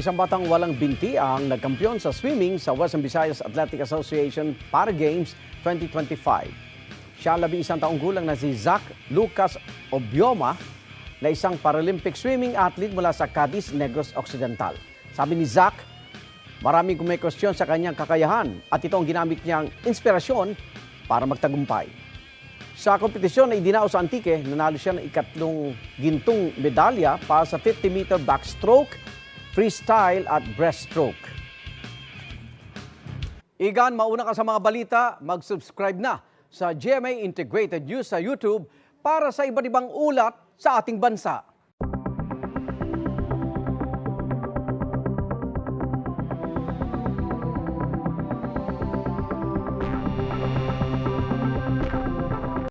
Isang batang walang binti ang nagkampiyon sa swimming sa Western Visayas Athletic Association Para Games 2025. Siya 11 taong gulang na si Zach Lucas Obioma na isang Paralympic swimming athlete mula sa Cadiz, Negros Occidental. Sabi ni Zach, maraming kumekwestiyon sa kanyang kakayahan at ito ang ginamit niyang inspirasyon para magtagumpay. Sa kompetisyon na idinao sa Antique, nanalo siya ng ikatlong gintong medalya para sa 50-meter backstroke, freestyle at breaststroke. Igan, mauna ka sa mga balita, mag-subscribe na sa GMA Integrated News sa YouTube para sa iba't ibang ulat sa ating bansa.